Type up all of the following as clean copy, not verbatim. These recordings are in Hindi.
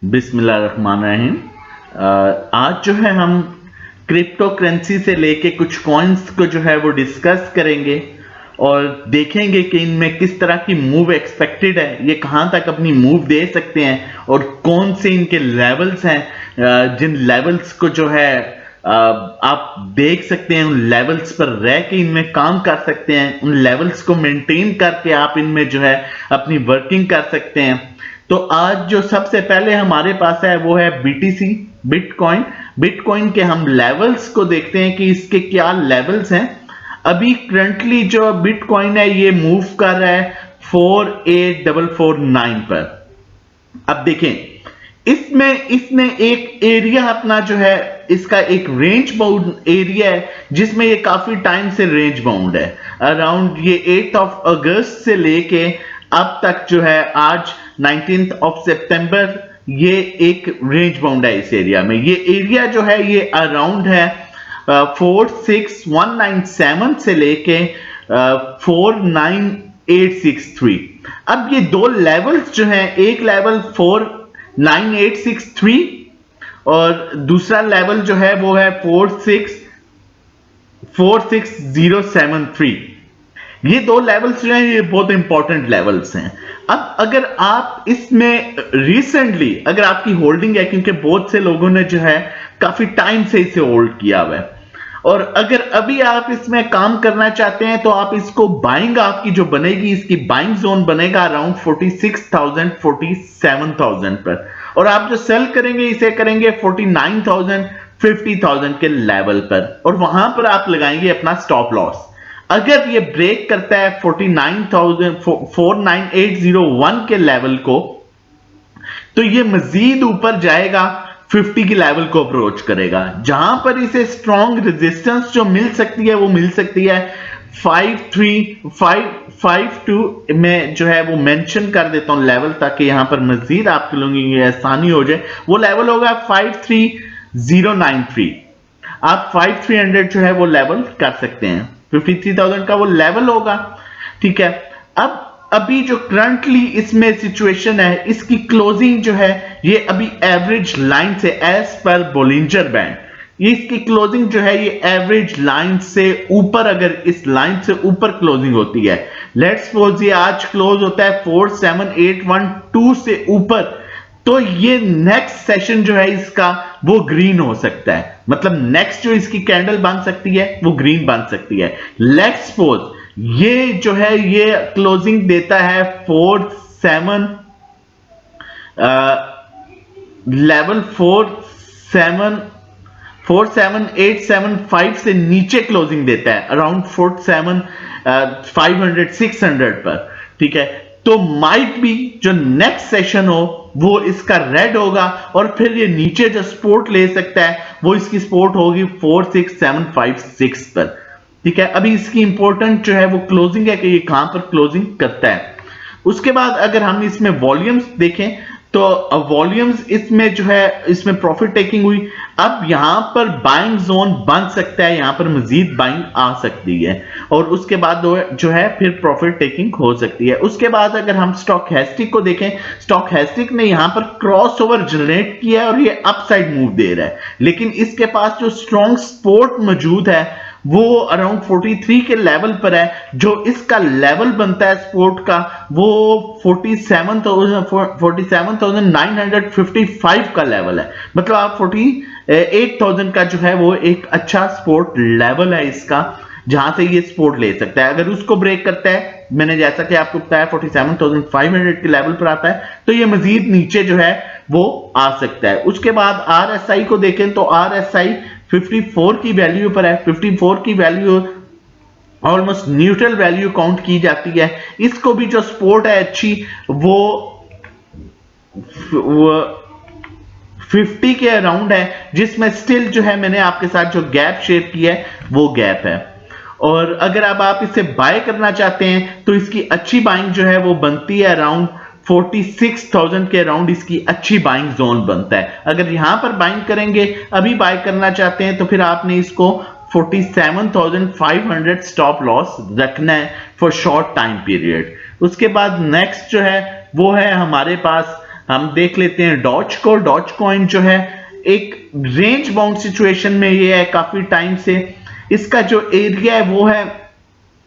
बिस्मिल्लाहिर्रहमानिर्रहीम। आज जो है हम क्रिप्टो करेंसी से लेके कुछ कॉइन्स को जो है वो डिस्कस करेंगे और देखेंगे कि इनमें किस तरह की मूव एक्सपेक्टेड है, ये कहां तक अपनी मूव दे सकते हैं और कौन से इनके लेवल्स हैं जिन लेवल्स को जो है आप देख सकते हैं। उन लेवल्स पर रह के इनमें काम कर सकते हैं, उन लेवल्स को मेंटेन करके आप इनमें जो है अपनी वर्किंग कर सकते हैं। तो आज जो सबसे पहले हमारे पास है वो है BTC, बिटकॉइन। बिटकॉइन के हम लेवल्स को देखते हैं कि इसके क्या लेवल्स हैं। अभी करंटली जो बिटकॉइन है ये मूव कर रहा है 48449 पर। अब देखें इसमें इसने एक एरिया अपना जो है, इसका एक रेंज बाउंड एरिया है जिसमें ये काफी टाइम से रेंज बाउंड है। अराउंड ये 8 अगस्त से लेके अब तक जो है आज 19 सितंबर ये एक रेंज बाउंड है। इस एरिया में ये एरिया जो है ये अराउंड है 46197 से लेके 49863। अब ये दो लेवल्स जो हैं, एक लेवल 49863 और दूसरा लेवल जो है वो है 46073। ये दो लेवल्स जो हैं ये बहुत इंपॉर्टेंट लेवल्स हैं। अब अगर आप इसमें रिसेंटली अगर आपकी होल्डिंग है, क्योंकि बहुत से लोगों ने जो है काफी टाइम से इसे होल्ड किया हुआ है, और अगर अभी आप इसमें काम करना चाहते हैं तो आप इसको बाइंग आपकी जो बनेगी, इसकी बाइंग जोन बनेगा अराउंड 46,000 47,000 पर, और आप जो सेल करेंगे इसे करेंगे 49,000 50,000 के लेवल पर, और वहां पर आप लगाएंगे अपना स्टॉप लॉस। अगर ये ब्रेक करता है 49801 के लेवल को तो ये मजीद ऊपर जाएगा, 50 की लेवल को अप्रोच करेगा, जहां पर इसे स्ट्रॉन्ग रेजिस्टेंस जो मिल सकती है वो मिल सकती है 53552 में जो है वो मेंशन कर देता हूं लेवल, ताकि यहां पर मजीद आपके लोगों की आसानी हो जाए। वो लेवल होगा 53093। आप 5300 जो है वो लेवल कर सकते हैं, 53,000 का वो लेवल होगा। ठीक है, अब अभी जो करंटली इसमें सिचुएशन है, इसकी क्लोजिंग जो है ये अभी एवरेज लाइन से एज पर बोलिंजर बैंड, ये इसकी क्लोजिंग जो है ये एवरेज लाइन से ऊपर, अगर इस लाइन से ऊपर क्लोजिंग होती है, लेट्स सपोज ये आज क्लोज होता है 47812 से ऊपर, तो ये नेक्स्ट सेशन जो है इसका वो ग्रीन हो सकता है। मतलब नेक्स्ट जो इसकी कैंडल बन सकती है वो ग्रीन बन सकती है। लेट्स सपोज ये जो है ये क्लोजिंग देता है 47875 से नीचे क्लोजिंग देता है अराउंड 47,500 600 पर। ठीक है, तो माइट बी जो नेक्स्ट सेशन हो वो इसका रेड होगा, और फिर ये नीचे जो सपोर्ट ले सकता है वो इसकी सपोर्ट होगी 46756 पर। ठीक है, अभी इसकी इंपॉर्टेंट जो है वो क्लोजिंग है कि ये कहां पर क्लोजिंग करता है। उसके बाद अगर हम इसमें वॉल्यूम्स देखें तो वॉल्यूम्स इसमें जो है इसमें प्रॉफिट टेकिंग हुई। अब यहां पर बाइंग जोन बन सकता है, यहां पर मजीद बाइंग आ सकती है, और उसके बाद जो है फिर प्रॉफिट टेकिंग हो सकती है। उसके बाद अगर हम स्टॉकहेस्टिक को देखें, स्टॉकहेस्टिक ने यहां पर क्रॉसओवर जनरेट किया है और ये अपसाइड मूव दे रहा है, लेकिन इसके पास जो स्ट्रॉन्ग सपोर्ट मौजूद है वो अराउंड 43 के लेवल पर है। जो इसका लेवल बनता है सपोर्ट का वो 47,955 का लेवल है। मतलब आप 48,000 का जो है वो एक अच्छा सपोर्ट लेवल है इसका, जहां से ये सपोर्ट ले सकता है। अगर उसको ब्रेक करता है, मैंने जैसा कि आपको बताया 47,500 के लेवल पर आता है, तो ये मजीद नीचे जो है वो आ सकता है। उसके बाद RSI को देखें तो RSI 54 की वैल्यू पर है। 54 की value almost neutral value count की जाती है। इसको भी जो सपोर्ट है अच्छी वो 50 के अराउंड है, जिसमें स्टिल जो है मैंने आपके साथ जो गैप शेयर किया है वो गैप है। और अगर अब आप इसे बाय करना चाहते हैं तो इसकी अच्छी बाइंग जो है वो बनती है अराउंड 46,000 के अराउंड, इसकी अच्छी बाइंग जोन बनता है। अगर यहां पर बाइंग करेंगे, अभी बाय करना चाहते हैं, तो फिर आपने इसको 47,500 स्टॉप लॉस रखना है फॉर शॉर्ट टाइम पीरियड। उसके बाद नेक्स्ट जो है वो है हमारे पास हम देख लेते हैं डॉज को। डॉज कॉइन जो है एक रेंज बाउंड सिचुएशन में ये है काफी टाइम से। इसका जो एरिया है वो है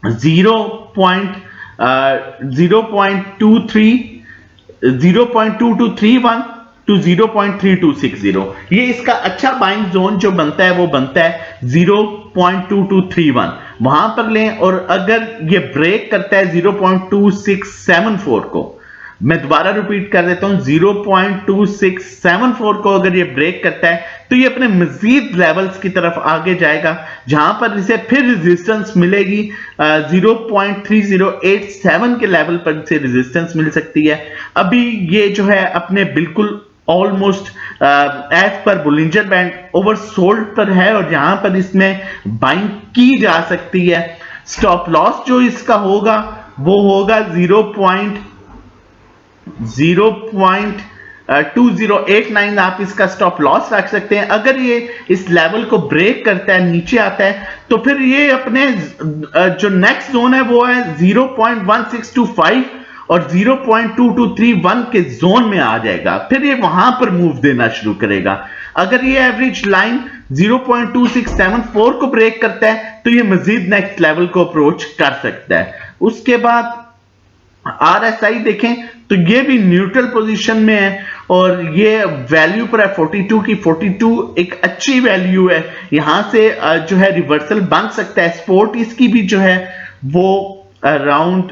0.2231 टू 0.3260। ये इसका अच्छा बाइंग जोन जो बनता है वो बनता है 0.2231, वहां पर लें। और अगर ये ब्रेक करता है 0.2674 को, मैं दोबारा रिपीट कर देता हूं, 0.2674 को अगर ये ब्रेक करता है तो ये अपने मजीद लेवल्स की तरफ आगे जाएगा, जहां पर इसे फिर रेजिस्टेंस मिलेगी 0.3087 के लेवल पर इसे रेजिस्टेंस मिल सकती है। अभी ये जो है अपने बिल्कुल ऑलमोस्ट एज पर बुलिंजर बैंड ओवरसोल्ड पर है और यहां पर इसमें बाइंग की जा सकती है। स्टॉप लॉस जो इसका होगा वो होगा 0.2089 आप इसका स्टॉप लॉस रख सकते हैं। अगर ये इस लेवल को ब्रेक करता है, नीचे आता है, तो फिर ये अपने जो नेक्स्ट जोन है वो है 0.1625 और 0.2231 के जोन में आ जाएगा। फिर ये वहां पर मूव देना शुरू करेगा। अगर ये एवरेज लाइन 0.2674 को ब्रेक करता है तो ये मजीद नेक्स्ट लेवल को अप्रोच कर सकता है। उसके बाद RSI देखें तो ये भी न्यूट्रल पोजीशन में है और ये वैल्यू पर है 42 की। 42 एक अच्छी वैल्यू है, यहां से जो है रिवर्सल बन सकता है। सपोर्ट इसकी भी जो है वो अराउंड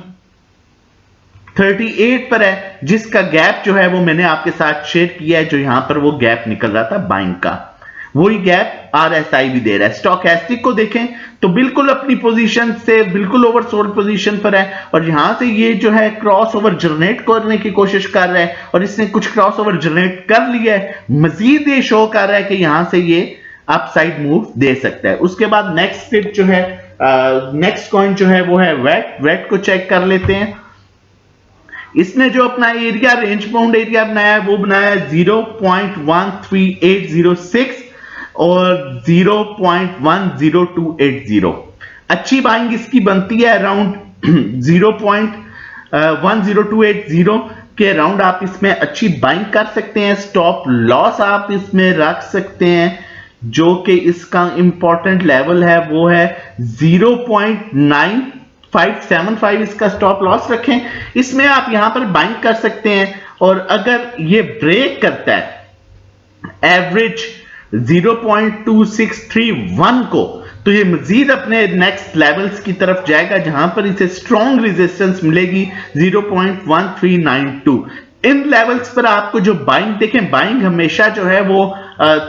38 पर है, जिसका गैप जो है वो मैंने आपके साथ शेयर किया है, जो यहां पर वो गैप निकल रहा था बाइंग का, वही गैप RSI भी दे रहा है। स्टोचैस्टिक को देखें तो बिल्कुल अपनी पोजीशन से बिल्कुल ओवरसोल्ड पोजीशन पर है और यहां से ये जो है क्रॉस ओवर जनरेट करने की कोशिश कर रहा है और इसने कुछ क्रॉस ओवर जनरेट कर लिया है। मजीद ये शो कर रहा है कि यहां से ये अपसाइड मूव दे सकता है। उसके बाद नेक्स्ट स्टेप जो है नेक्स्ट कॉइन जो है वो है वेट। वेट को चेक कर लेते हैं। इसने जो अपना एरिया रेंज बाउंड एरिया बनाया है वो बनाया है 0.13806 और 0.10280। अच्छी बाइंग इसकी बनती है अराउंड 0.10280 के अराउंड आप इसमें अच्छी बाइंग कर सकते हैं। स्टॉप लॉस आप इसमें रख सकते हैं, जो कि इसका इंपॉर्टेंट लेवल है वो है 0.9575 इसका स्टॉप लॉस रखें। इसमें आप यहां पर बाइंग कर सकते हैं और अगर ये ब्रेक करता है एवरेज 0.2631 को तो ये मजीद अपने नेक्स्ट लेवल्स की तरफ जाएगा, जहां पर इसे स्ट्रॉन्ग रेजिस्टेंस मिलेगी 0.1392। इन लेवल्स पर आपको जो बाइंग देखें, बाइंग हमेशा जो है वो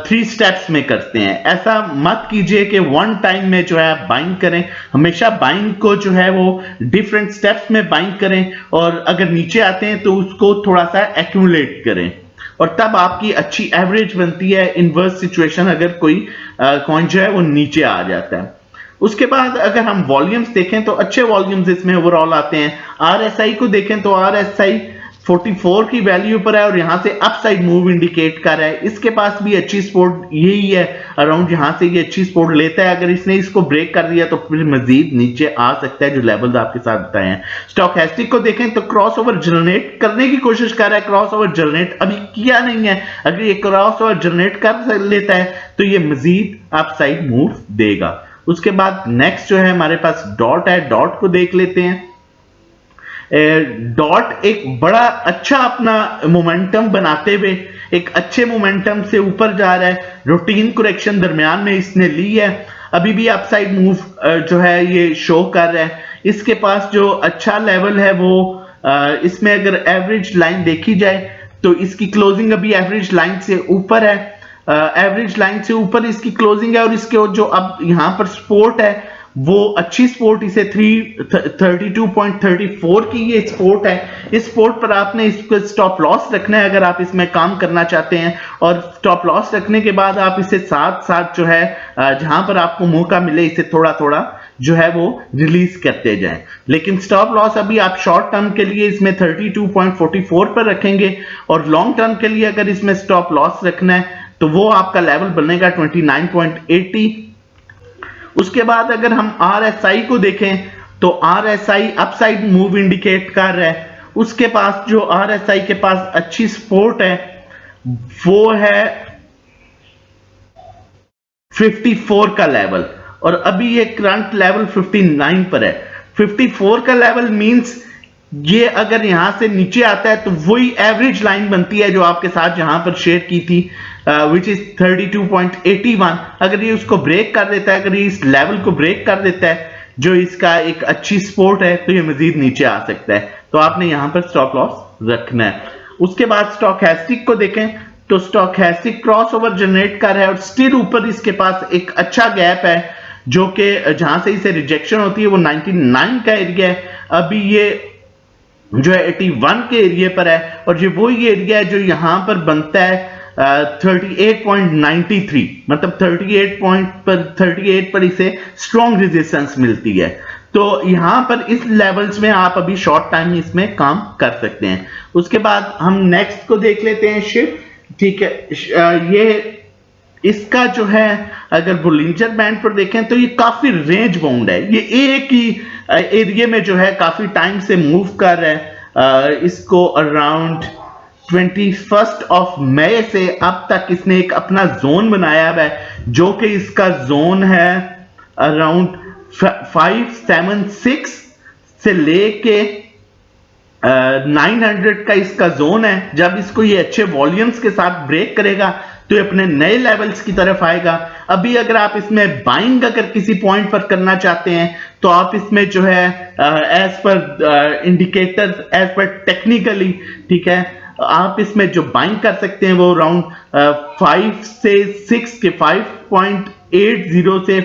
3 स्टेप्स में करते हैं। ऐसा मत कीजिए कि वन टाइम में जो है आप बाइंग करें, हमेशा बाइंग को जो है वो डिफरेंट स्टेप्स में बाइंग करें और अगर नीचे आते हैं तो उसको थोड़ा सा एक्यूमुलेट करें और तब आपकी अच्छी एवरेज बनती है। इनवर्स सिचुएशन अगर कोई कॉइन जो है वो नीचे आ जाता है। उसके बाद अगर हम वॉल्यूम्स देखें तो अच्छे वॉल्यूम्स इसमें ओवरऑल आते हैं। RSI को देखें तो RSI 44 की वैल्यू पर है और यहां से अपसाइड मूव इंडिकेट कर रहा है। इसके पास भी अच्छी सपोर्ट यही है अराउंड, यहां से ये अच्छी सपोर्ट लेता है। अगर इसने इसको ब्रेक कर दिया तो फिर मजीद नीचे आ सकता है, जो लेवल्स आपके साथ बताए हैं। स्टोचैस्टिक को देखें तो क्रॉस ओवर जनरेट करने की कोशिश कर रहा है, क्रॉस ओवर जनरेट अभी किया नहीं है। अगर ये क्रॉस ओवर जनरेट कर लेता है तो ये मजीद अपसाइड मूव देगा। उसके बाद नेक्स्ट जो है हमारे पास डॉट है। डॉट को देख लेते हैं। डॉट एक बड़ा अच्छा अपना मोमेंटम बनाते हुए एक अच्छे मोमेंटम से ऊपर जा रहा है। रूटीन करेक्शन दरमियान में इसने ली है, अभी भी अपसाइड मूव जो है ये शो कर रहा है। इसके पास जो अच्छा लेवल है वो इसमें अगर एवरेज लाइन देखी जाए तो इसकी क्लोजिंग अभी एवरेज लाइन से ऊपर है। एवरेज लाइन से ऊपर इसकी क्लोजिंग है और इसके जो अब यहां पर सपोर्ट है वो अच्छी सपोर्ट, इसे 32.34 की ये सपोर्ट है। इस सपोर्ट पर आपने इसको स्टॉप लॉस रखना है अगर आप इसमें काम करना चाहते हैं और स्टॉप लॉस रखने के बाद आप इसे साथ साथ जो है जहां पर आपको मौका मिले इसे थोड़ा थोड़ा जो है वो रिलीज करते जाएं। लेकिन स्टॉप लॉस अभी आप शॉर्ट टर्म के लिए इसमें 32.44 पर रखेंगे और लॉन्ग टर्म के लिए अगर इसमें स्टॉप लॉस रखना है तो वो आपका लेवल बनेगा 29.80। उसके बाद अगर हम RSI को देखें तो RSI अपसाइड मूव इंडिकेट कर रहा है उसके पास जो RSI के पास अच्छी सपोर्ट है वो है 54 का लेवल, और अभी ये करंट लेवल 59 पर है। 54 का लेवल मींस ये अगर यहां से नीचे आता है तो वही एवरेज लाइन बनती है जो आपके साथ यहां पर शेयर की थी, विच इज 32.81। अगर ये उसको ब्रेक कर देता है, अगर ये इस लेवल को ब्रेक कर देता है जो इसका एक अच्छी सपोर्ट है, तो ये मजीद नीचे आ सकता है, तो आपने यहां पर स्टॉप लॉस रखना है। उसके बाद स्टॉकैस्टिक को देखें तो स्टॉकैस्टिक क्रॉसओवर जनरेट कर रहा है और स्टिल ऊपर इसके पास एक अच्छा गैप है जो कि जहां से इसे रिजेक्शन होती है वो 99 का एरिया है। अभी ये जो है 81 के एरिया पर है, और ये वही एरिया है जो यहां पर बनता है 38.93, मतलब 38 पर इसे स्ट्रॉन्ग रेजिस्टेंस मिलती है। तो यहां पर इस लेवल्स में आप अभी शॉर्ट टाइम में इसमें काम कर सकते हैं। उसके बाद हम नेक्स्ट को देख लेते हैं शिफ्ट, ठीक है। ये इसका जो है अगर बुलिंजर बैंड पर देखें तो ये काफी रेंज बाउंड है, ये एक ही एरिया में जो है काफी टाइम से मूव कर रहा है। इसको अराउंड 21 ऑफ मई से अब तक इसने एक अपना जोन बनाया हुआ है जो कि इसका जोन है अराउंड 576 से लेके 900 का इसका जोन है। जब इसको ये अच्छे वॉल्यूम्स के साथ ब्रेक करेगा तो ये अपने नए लेवल्स की तरफ आएगा। अभी अगर आप इसमें बाइंग अगर किसी पॉइंट पर करना चाहते हैं तो आप इसमें जो है as per indicators, as per technically, ठीक है, आप इसमें जो बाइंग कर सकते हैं वो अराउंड 5 से 6 के 5.80 से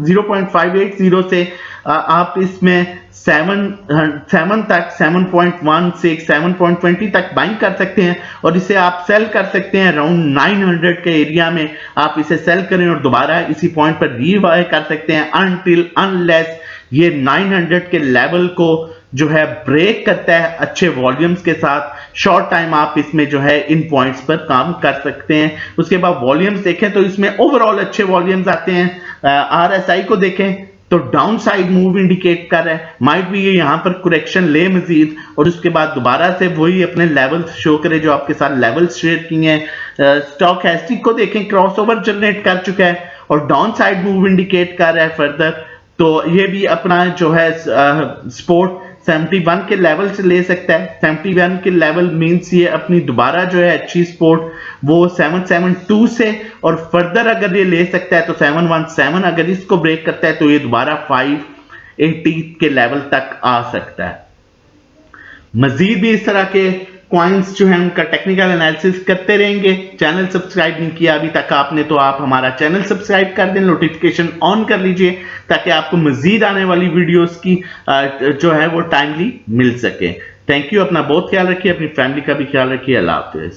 0.580 से आप इसमें 7 तक 7.16 7.20 तक बाइंग कर सकते हैं, और इसे आप सेल कर सकते हैं अराउंड 900 के एरिया में। आप इसे सेल करें और दोबारा इसी पॉइंट पर रीबाय कर सकते हैं अनटिल अनलेस ये 900 के लेवल को जो है ब्रेक करता है अच्छे वॉल्यूम्स के साथ। शॉर्ट टाइम आप इसमें जो है इन पॉइंट्स पर काम कर सकते हैं। उसके बाद वॉल्यूम्स देखें तो इसमें ओवरऑल अच्छे वॉल्यूम्स आते हैं। RSI को देखें तो डाउन साइड मूव इंडिकेट कर रहा है, माइट भी ये यहां पर करेक्शन ले मजीद, और उसके बाद दोबारा से वही अपने लेवल्स शो करे जो आपके साथ लेवल्स शेयर किए हैं। स्टॉकैस्टिक को देखें, क्रॉसओवर जनरेट कर चुका है और डाउन साइड मूव इंडिकेट कर रहा है फर्दर, तो ये भी अपना जो है सपोर्ट 71 के लेवल से ले सकता है। 71 के लेवल मींस ये अपनी दोबारा जो है अच्छी सपोर्ट वो 772 से, और फर्दर अगर ये ले सकता है तो 717, अगर इसको ब्रेक करता है तो ये दोबारा 580 के लेवल तक आ सकता है। मजीद भी इस तरह के कॉइन्स जो है उनका टेक्निकल एनालिसिस करते रहेंगे। चैनल सब्सक्राइब नहीं किया अभी तक आपने तो आप हमारा चैनल सब्सक्राइब कर दें, नोटिफिकेशन ऑन कर लीजिए ताकि आपको मजीद आने वाली वीडियोस की जो है वो टाइमली मिल सके। थैंक यू, अपना बहुत ख्याल रखिए, अपनी फैमिली का भी ख्याल रखिए। अल्लाह हाफिज।